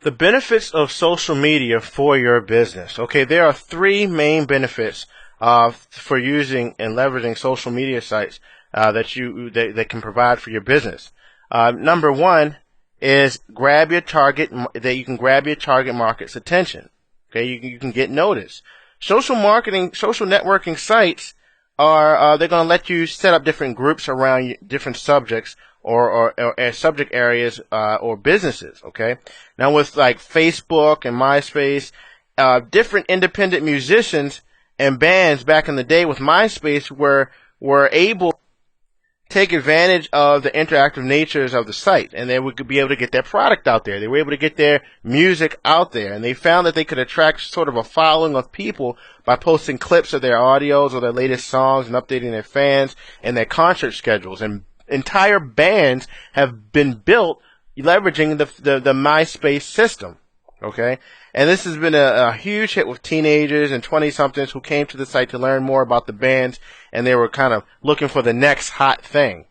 The benefits of social media for your business. Okay, there are three main benefits for using and leveraging social media sites that can provide for your business. Number one is that you can grab your target market's attention. Okay, you can get noticed. Social networking sites they're going to let you set up different groups around different subjects or subject areas or businesses. Okay, now with like Facebook and MySpace, different independent musicians and bands back in the day with MySpace were able to take advantage of the interactive natures of the site, and they would be able to get their product out there. They were able to get their music out there, and they found that they could attract sort of a following of people by posting clips of their audios or their latest songs and updating their fans and their concert schedules. And entire bands have been built leveraging the MySpace system. Okay? And this has been a huge hit with teenagers and 20-somethings who came to the site to learn more about the bands, and they were kind of looking for the next hot thing.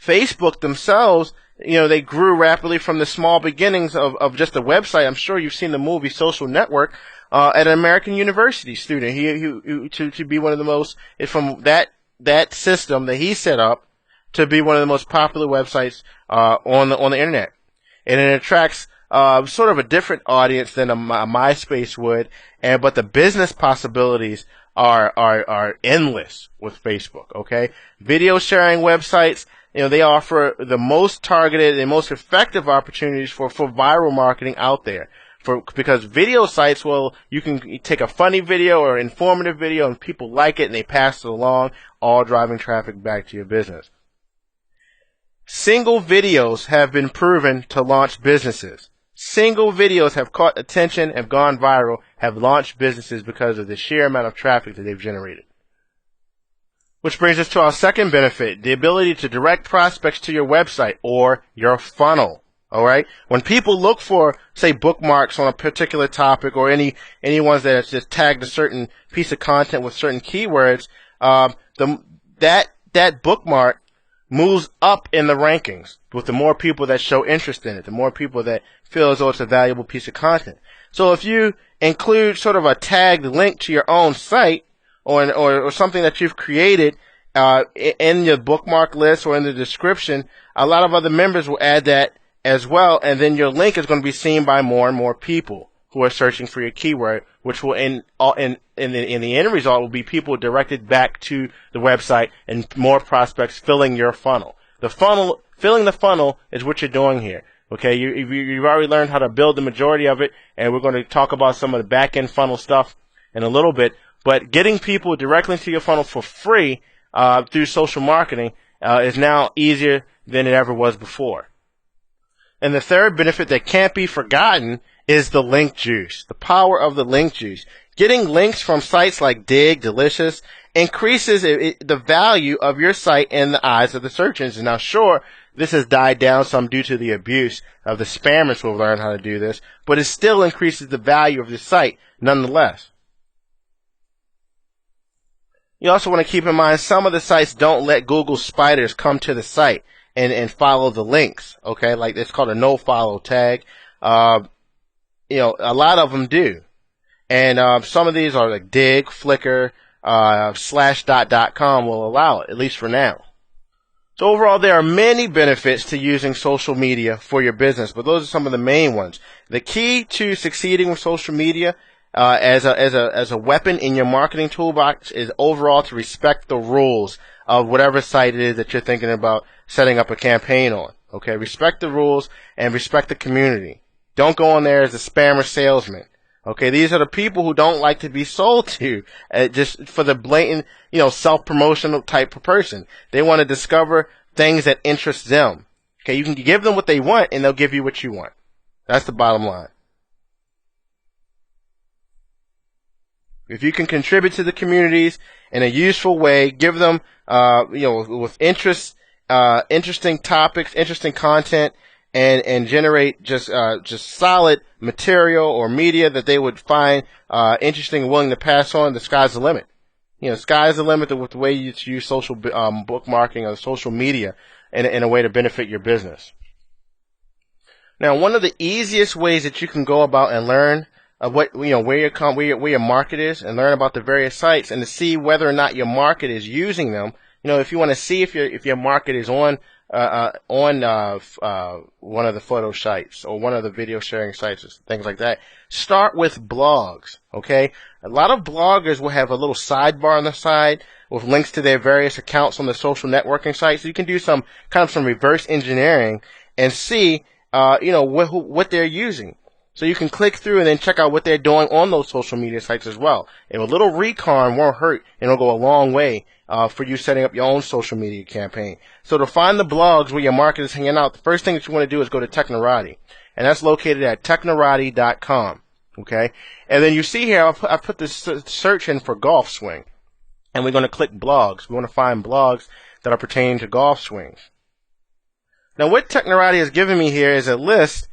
Facebook themselves, they grew rapidly from the small beginnings of just a website. I'm sure you've seen the movie Social Network, at an American university student. To be one of the most, from that system that he set up to be one of the most popular websites, on the internet. And it attracts sort of a different audience than a MySpace would, but the business possibilities are endless with Facebook. Okay, video sharing websites, they offer the most targeted and most effective opportunities for viral marketing out there. Because video sites, you can take a funny video or informative video and people like it and they pass it along, all driving traffic back to your business. Single videos have been proven to launch businesses. Single videos have caught attention, have gone viral, have launched businesses because of the sheer amount of traffic that they've generated. Which brings us to our second benefit, the ability to direct prospects to your website or your funnel. Alright? When people look for, say, bookmarks on a particular topic or any ones that has just tagged a certain piece of content with certain keywords, that bookmark moves up in the rankings with the more people that show interest in it, the more people that feel as though it's a valuable piece of content. So if you include sort of a tagged link to your own site or something that you've created in your bookmark list or in the description, a lot of other members will add that as well, and then your link is going to be seen by more and more people who are searching for your keyword, which will in the end result will be people directed back to the website and more prospects filling your funnel. Filling the funnel is what you're doing here. Okay, you've already learned how to build the majority of it, and we're going to talk about some of the back end funnel stuff in a little bit. But getting people directly into your funnel for free through social marketing is now easier than it ever was before. And the third benefit that can't be forgotten is the link juice, the power of the link juice. Getting links from sites like Dig, Delicious increases the value of your site in the eyes of the search engine. Now, sure, this has died down some due to the abuse of the spammers who have learned how to do this, but it still increases the value of your site nonetheless. You also want to keep in mind some of the sites don't let Google spiders come to the site and follow the links. Okay, like it's called a no follow tag. A lot of them do, and some of these are like Dig, Flickr, /.com will allow it, at least for now. So overall, there are many benefits to using social media for your business, but those are some of the main ones. The key to succeeding with social media as a weapon in your marketing toolbox is overall to respect the rules of whatever site it is that you're thinking about setting up a campaign on. Okay, respect the rules and respect the community. Don't go on there as a spammer salesman. Okay, these are the people who don't like to be sold to, just for the blatant, self-promotional type of person. They want to discover things that interest them. Okay, you can give them what they want and they'll give you what you want. That's the bottom line. If you can contribute to the communities in a useful way, give them, with interesting topics, interesting content, and generate just solid material or media that they would find interesting and willing to pass on, the sky's the limit. Sky's the limit with the way you use social bookmarking or social media in a way to benefit your business. Now, one of the easiest ways that you can go about and learn what where your market is, and learn about the various sites, and to see whether or not your market is using them. If you want to see if your market is on one of the photo sites or one of the video sharing sites, things like that, start with blogs. Okay, a lot of bloggers will have a little sidebar on the side with links to their various accounts on the social networking sites. So you can do some reverse engineering and see what they're using. So you can click through and then check out what they're doing on those social media sites as well. And a little recon won't hurt, and it'll go a long way for you setting up your own social media campaign. So to find the blogs where your market is hanging out, the first thing that you want to do is go to Technorati. And that's located at technorati.com. Okay? And then you see here, I put this search in for golf swing. And we're going to click blogs. We want to find blogs that are pertaining to golf swings. Now what Technorati has given me here is a list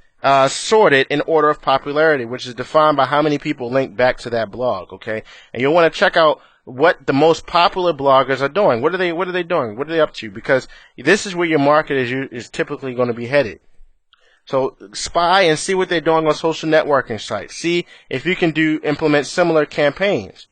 sorted in order of popularity, which is defined by how many people link back to that blog, okay? And you'll want to check out what the most popular bloggers are doing. What are they doing? What are they up to? Because this is where your market is typically going to be headed. So spy and see what they're doing on social networking sites. See if you can implement similar campaigns,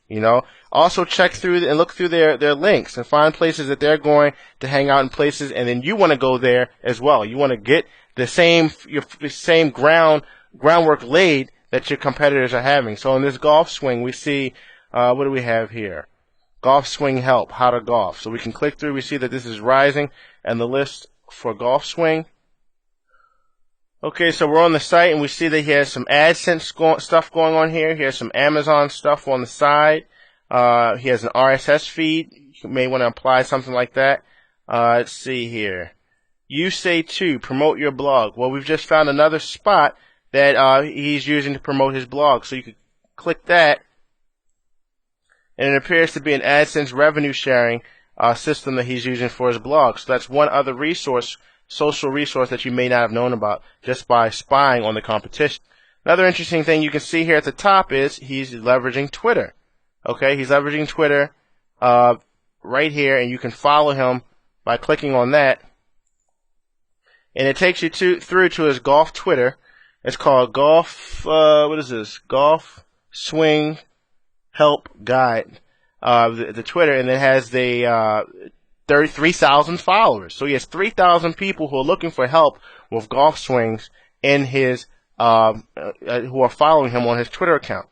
Also check through and look through their links and find places that they're going to hang out in places, and then you want to go there as well. You want to get the same groundwork laid that your competitors are having. So in this golf swing, we see, what do we have here? Golf swing help, how to golf. So we can click through, we see that this is rising, and the list for golf swing. Okay, so we're on the site, and we see that he has some AdSense stuff going on here. He has some Amazon stuff on the side. He has an RSS feed. You may want to apply something like that. Let's see here. You say to promote your blog. Well, we've just found another spot that he's using to promote his blog. So you could click that, and it appears to be an AdSense revenue sharing system that he's using for his blog. So that's one other social resource that you may not have known about just by spying on the competition. Another interesting thing you can see here at the top is he's leveraging Twitter. Okay, he's leveraging Twitter right here, and you can follow him by clicking on that. And it takes you through to his golf Twitter. It's called Golf, what is this? Golf Swing Help Guide, the Twitter, and it has the 33,000 followers. So he has 3,000 people who are looking for help with golf swings in his, who are following him on his Twitter account.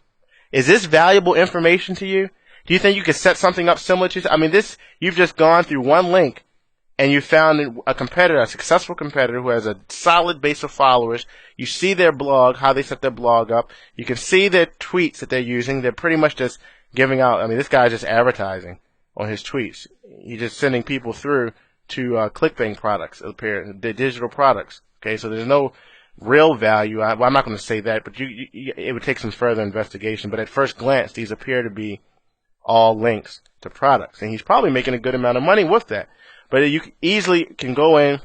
Is this valuable information to you? Do you think you could set something up similar to this? I mean, you've just gone through one link and you found a competitor, a successful competitor who has a solid base of followers. You see their blog, how they set their blog up. You can see their tweets that they're using. They're pretty much just giving out. I mean, this guy's just advertising on his tweets. He's just sending people through to ClickBank products, the digital products. Okay, so there's no real value. I'm not going to say that, but it would take some further investigation. But at first glance, these appear to be all links to products, and he's probably making a good amount of money with that. But you easily can go in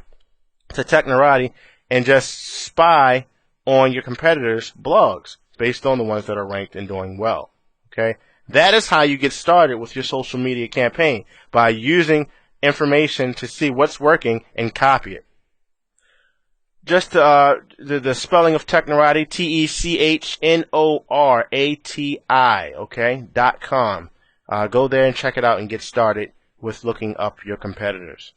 to Technorati and just spy on your competitors' blogs based on the ones that are ranked and doing well. Okay, that is how you get started with your social media campaign, by using information to see what's working and copy it. Just the spelling of Technorati, TECHNORATI, okay, .com. Go there and check it out and get started with looking up your competitors.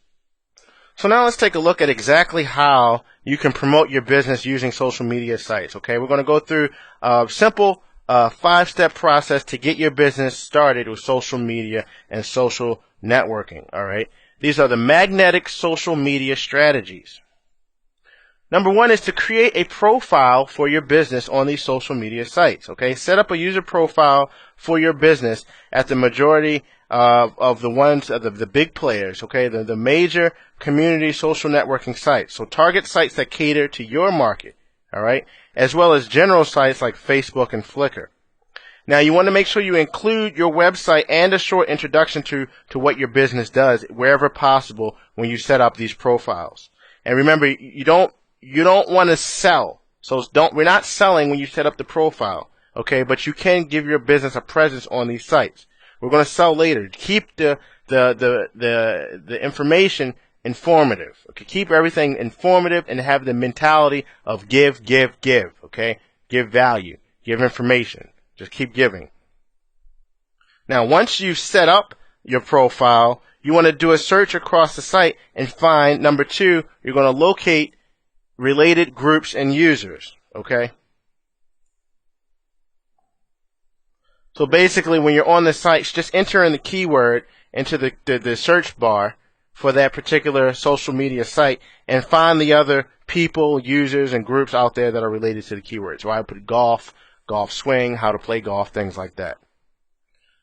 So now let's take a look at exactly how you can promote your business using social media sites. Okay, we're going to go through a simple 5-step process to get your business started with social media and social networking. All right, these are the magnetic social media strategies. Number 1 is to create a profile for your business on these social media sites. Okay, set up a user profile for your business at the majority of the big players. Okay, the major community social networking sites. So target sites that cater to your market. All right, as well as general sites like Facebook and Flickr. Now you want to make sure you include your website and a short introduction to what your business does wherever possible when you set up these profiles. And remember, you don't want to sell. So we're not selling when you set up the profile, okay? But you can give your business a presence on these sites. We're going to sell later. Keep the information informative. Okay, keep everything informative and have the mentality of give, give, give. Okay, give value, give information. Just keep giving. Now, once you've set up your profile, you want to do a search across the site and find, number 2, you're going to locate related groups and users. Okay. So basically, when you're on the site, just enter in the keyword into the search bar for that particular social media site and find the other people, users, and groups out there that are related to the keyword. So I put golf, golf swing, how to play golf, things like that.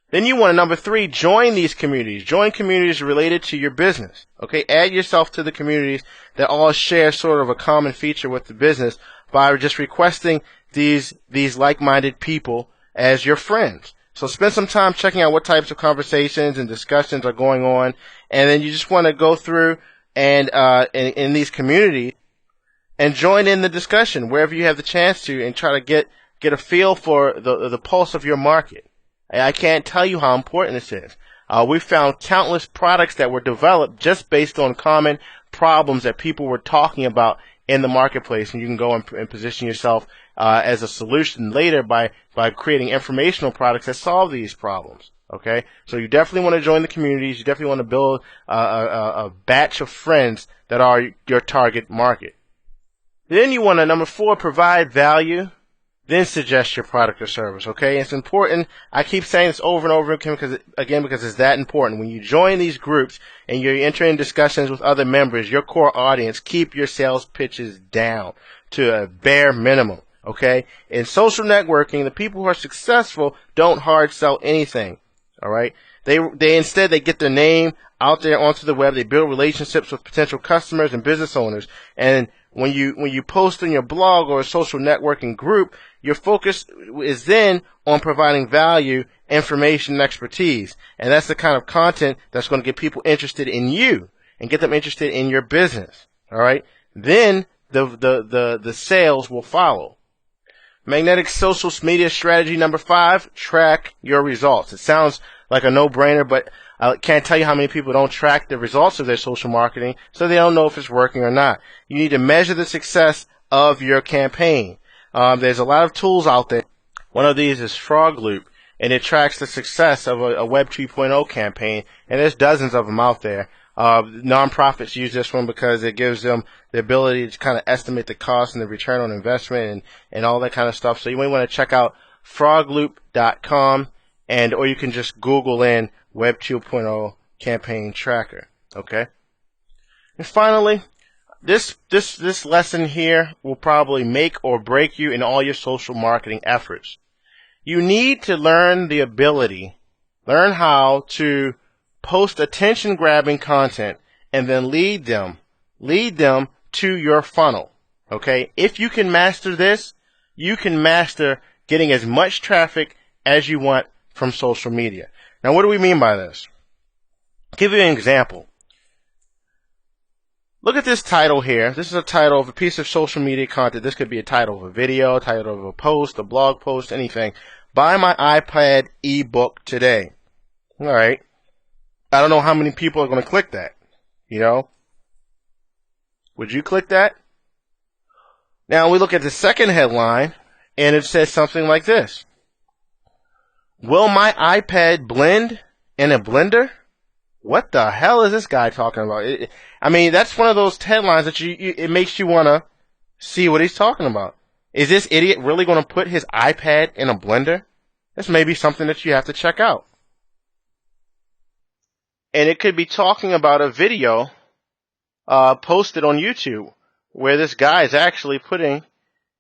Then you want to, number 3, join these communities. Join communities related to your business. Okay, add yourself to the communities that all share sort of a common feature with the business by just requesting these like-minded people as your friends. So spend some time checking out what types of conversations and discussions are going on, and then you just want to go through and in these communities and join in the discussion wherever you have the chance to, and try to get a feel for the pulse of your market. I can't tell you how important this is. We found countless products that were developed just based on common problems that people were talking about in the marketplace, and you can go and position yourself as a solution later by creating informational products that solve these problems. Okay, so you definitely want to join the communities. You definitely want to build a batch of friends that are your target market. Then you want to, number 4, provide value. Then suggest your product or service. Okay, it's important. I keep saying this over and over again because it's that important. When you join these groups and you're entering discussions with other members, your core audience, keep your sales pitches down to a bare minimum. Okay, in social networking, the people who are successful don't hard sell anything. All right, they instead they get their name out there onto the web. They build relationships with potential customers and business owners. And when you post on your blog or a social networking group, your focus is then on providing value, information, and expertise. And that's the kind of content that's going to get people interested in you and get them interested in your business. All right, then the sales will follow. Magnetic social media strategy number 5, track your results. It sounds like a no-brainer, but I can't tell you how many people don't track the results of their social marketing, so they don't know if it's working or not. You need to measure the success of your campaign. There's a lot of tools out there. One of these is FrogLoop, and it tracks the success of a Web 2.0 campaign, and there's dozens of them out there. Nonprofits use this one because it gives them the ability to kind of estimate the cost and the return on investment and all that kind of stuff. So you may want to check out frogloop.com, or you can just Google in Web 2.0 campaign tracker. Okay. And finally, this lesson here will probably make or break you in all your social marketing efforts. You need to learn how to post attention-grabbing content and then lead them to your funnel. Okay? If you can master this, you can master getting as much traffic as you want from social media. Now, what do we mean by this? I'll give you an example. Look at this title here. This is a title of a piece of social media content. This could be a title of a video, title of a post, a blog post, anything. Buy my iPad ebook today. All right. I don't know how many people are going to click that. You know? Would you click that? Now we look at the second headline, and it says something like this. Will my iPad blend in a blender? What the hell is this guy talking about? That's one of those headlines that it makes you want to see what he's talking about. Is this idiot really going to put his iPad in a blender? This may be something that you have to check out. And it could be talking about a video posted on YouTube where this guy is actually putting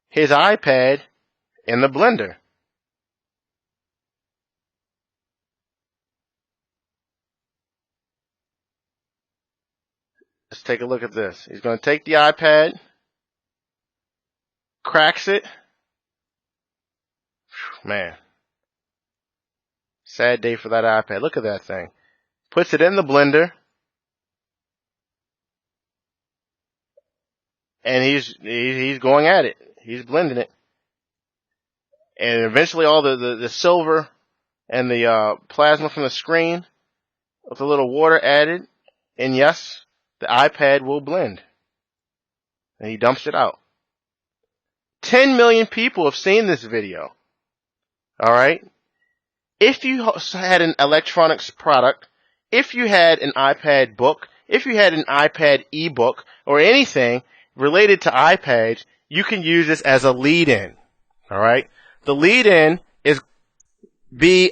his iPad in the blender. Let's take a look at this. He's going to take the iPad, cracks it. Man. Sad day for that iPad. Look at that thing. Puts it in the blender. And he's going at it. He's blending it. And eventually all the silver and the plasma from the screen with a little water added. And yes, the iPad will blend. And he dumps it out. 10 million people have seen this video. Alright? If you had an electronics product, if you had an iPad book, if you had an iPad ebook, or anything related to iPads, you can use this as a lead-in. Alright? The lead-in is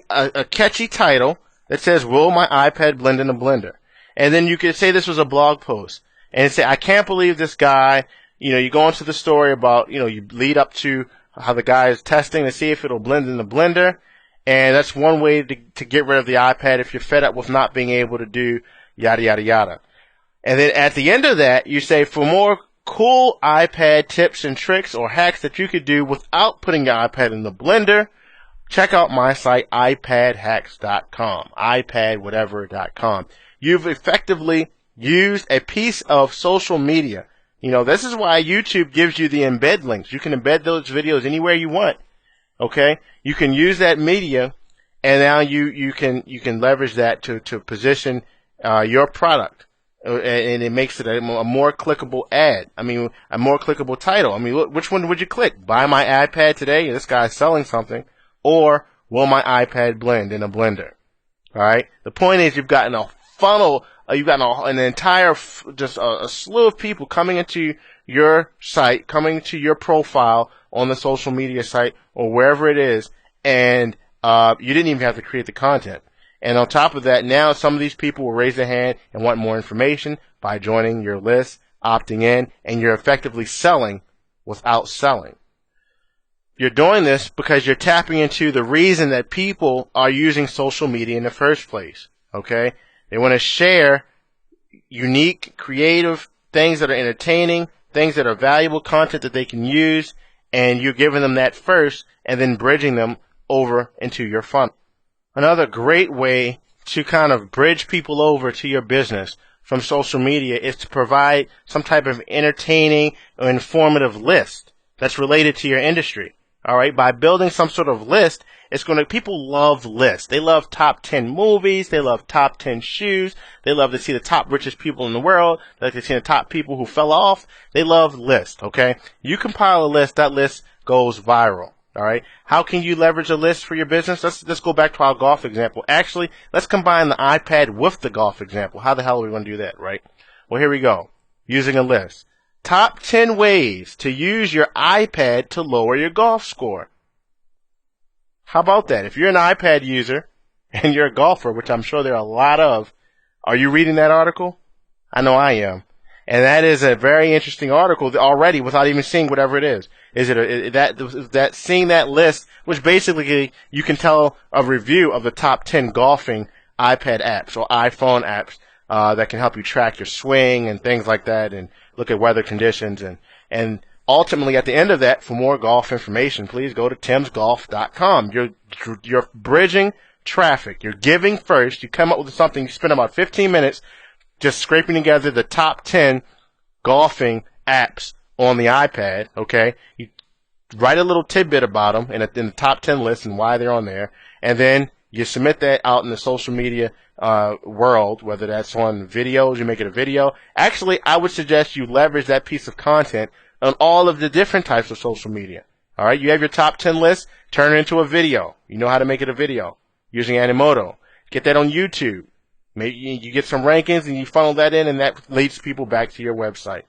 a catchy title that says, "Will my iPad blend in a blender?" And then you could say this was a blog post. And say, "I can't believe this guy," you go into the story about, you lead up to how the guy is testing to see if it'll blend in the blender. And that's one way to get rid of the iPad if you're fed up with not being able to do yada, yada, yada. And then at the end of that, you say, "For more cool iPad tips and tricks or hacks that you could do without putting your iPad in the blender, check out my site, iPadhacks.com, iPadwhatever.com. You've effectively used a piece of social media. This is why YouTube gives you the embed links. You can embed those videos anywhere you want. Okay? You can use that media, and now you can leverage that to position your product. And it makes it a more clickable ad. A more clickable title. Look, which one would you click? Buy my iPad today? This guy's selling something. Or, will my iPad blend in a blender? Alright? The point is, you've gotten a funnel, you've gotten an entire, just a slew of people coming into your site, coming to your profile on the social media site or wherever it is, and you didn't even have to create the content. And on top of that, now some of these people will raise their hand and want more information by joining your list, opting in, and you're effectively selling without selling. You're doing this because you're tapping into the reason that people are using social media in the first place. Okay? They want to share unique, creative things that are entertaining, things that are valuable content that they can use, and you're giving them that first and then bridging them over into your funnel. Another great way to kind of bridge people over to your business from social media is to provide some type of entertaining or informative list that's related to your industry. All right, by building some sort of list, people love lists. They love top 10 movies. They love top 10 shoes. They love to see the top richest people in the world. They like to see the top people who fell off. They love lists, okay? You compile a list, that list goes viral. All right. How can you leverage a list for your business? Let's go back to our golf example. Actually, let's combine the iPad with the golf example. How the hell are we going to do that, right? Well, here we go. Using a list. Top 10 ways to use your iPad to lower your golf score. How about that? If you're an iPad user and you're a golfer, which I'm sure there are a lot of, are you reading that article? I know I am. And that is a very interesting article already without even seeing whatever it is. Is it that seeing that list, which basically you can tell a review of the top 10 golfing iPad apps or iPhone apps that can help you track your swing and things like that and look at weather conditions and ultimately at the end of that, for more golf information, please go to timsgolf.com. You're bridging traffic. You're giving first. You come up with something. You spend about 15 minutes just scraping together the top 10 golfing apps on the iPad, okay? You write a little tidbit about them in the top 10 list and why they're on there, and then you submit that out in the social media world, whether that's on videos, you make it a video. Actually, I would suggest you leverage that piece of content on all of the different types of social media. All right, you have your top 10 list, turn it into a video. You know how to make it a video using Animoto. Get that on YouTube. Maybe you get some rankings and you funnel that in, and that leads people back to your website.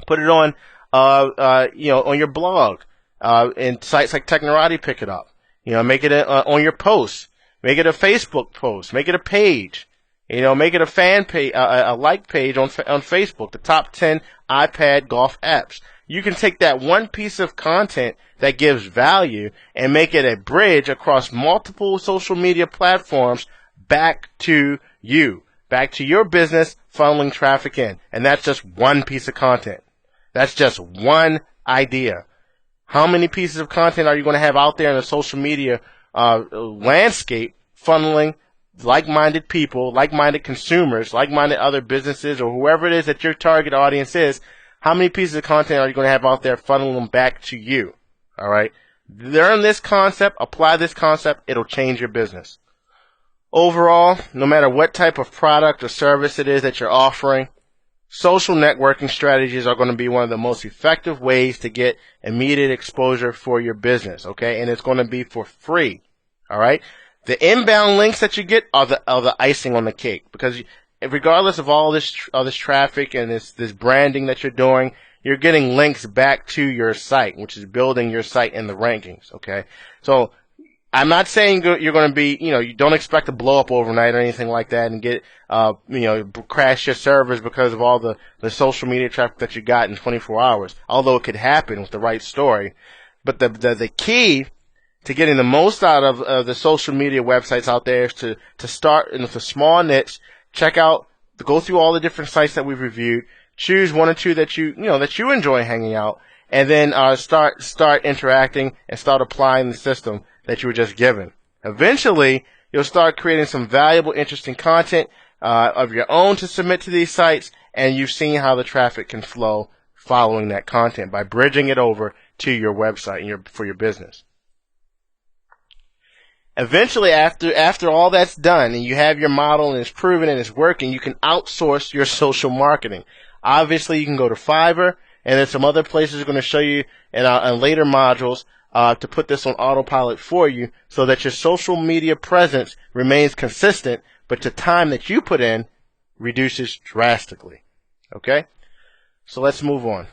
Put it on, on your blog, and sites like Technorati pick it up. Make it on your posts. Make it a Facebook post. Make it a page. Make it a fan page, a like page on Facebook. The top 10 iPad golf apps. You can take that one piece of content that gives value and make it a bridge across multiple social media platforms back to you, back to your business, funneling traffic in. And that's just one piece of content. That's just one idea. How many pieces of content are you going to have out there in the social media landscape funneling like-minded people, like-minded consumers, like-minded other businesses, or whoever it is that your target audience is? How many pieces of content are you going to have out there funneling them back to you? All right? Learn this concept, apply this concept, it'll change your business. Overall, no matter what type of product or service it is that you're offering, social networking strategies are going to be one of the most effective ways to get immediate exposure for your business, okay? And it's going to be for free, all right? The inbound links that you get are the icing on the cake, because regardless of all this traffic and this branding that you're doing, you're getting links back to your site, which is building your site in the rankings, okay? So I'm not saying you're going to be, you don't expect to blow up overnight or anything like that and get, crash your servers because of all the social media traffic that you got in 24 hours, although it could happen with the right story. But the key to getting the most out of the social media websites out there is to start with a small niche, go through all the different sites that we've reviewed, choose one or two that you enjoy hanging out, and then start interacting and start applying the system that you were just given. Eventually, you'll start creating some valuable, interesting content of your own to submit to these sites, and you've seen how the traffic can flow following that content by bridging it over to your website for your business. Eventually, after all that's done and you have your model and it's proven and it's working, you can outsource your social marketing. Obviously, you can go to Fiverr, and there's some other places I'm going to show you in later modules to put this on autopilot for you so that your social media presence remains consistent, but the time that you put in reduces drastically. Okay? So let's move on.